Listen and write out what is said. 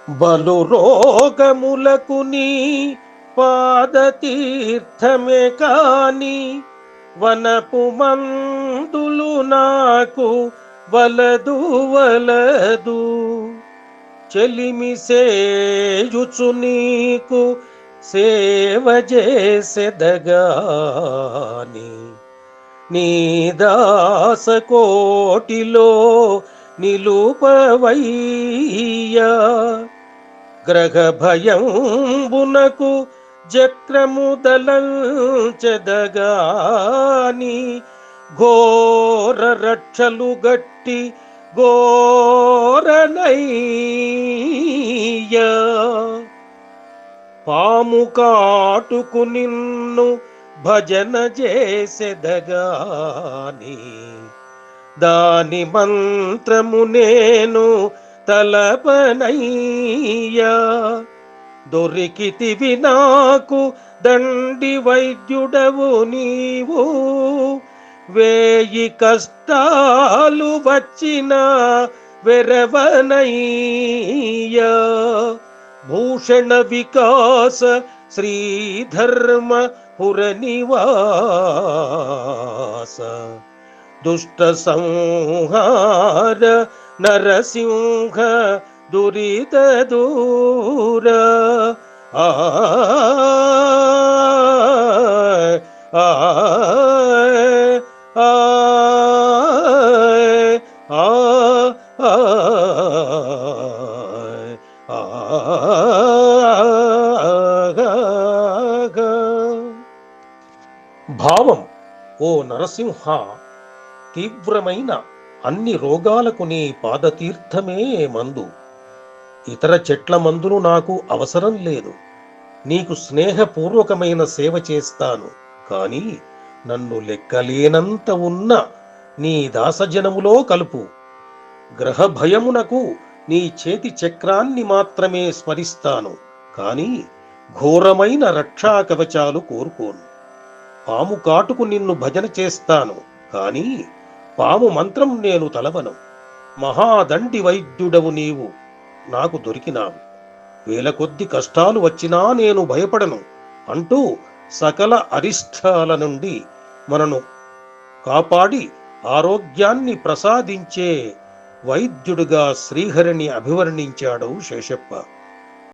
బలు రోగములకు నీ పాదతీర్థమే కాని వనపు మందులు నాకు వలదు వలదు. చెలిమి సేయుచు నీకు సేవ చేసెదగాని నీ దాసకోటిలో నిలుపవయ్యా. గ్రహ భయంబునకు జక్రముదలంచెదగాని ఘోర రక్షలు గట్టి ఘోరనయ్యా. పాము కాటుకు నిన్ను భజన చేసెదగాని దాని మంత్రము నేను తలపనయ్యా. దొరికితివి నాకు దండి వైద్యుడవు నీవు, వేయి కష్టాలు వచ్చిన వెరవనయ్యా. భూషణ వికాస శ్రీధర్మ పుర నివాస, దుష్ట సంహార నరసింహ దురిత దూర. ఆ ఆ ఆ భావం: ఓ నరసింహ, తీవ్రమైన అన్ని రోగాలకు నీ పాదతీర్థమే మందు. ఇతర చెట్ల మందులు నాకు అవసరం లేదు. నీకు స్నేహపూర్వకమైన సేవ చేస్తాను, కాని నన్ను లెక్కలేనంత ఉన్న నీ దాసజనములో కలుపు. గ్రహ భయమునకు నీ చేతి చక్రాన్ని మాత్రమే స్మరిస్తాను, కాని ఘోరమైన రక్షా కవచాలు కోరుకోను. పాము కాటుకు నిన్ను భజన చేస్తాను, కాని పాము మంత్రం నేను తలవను. మహాదండి వైద్యుడవు నీవు నాకు దొరికినావు. వేల కొద్ది కష్టాలు వచ్చినా నేను భయపడను అంటూ సకల అరిష్టాల నుండి మనను కాపాడి ఆరోగ్యాన్ని ప్రసాదించే వైద్యుడుగా శ్రీహరిని అభివర్ణించాడు శేషప్ప.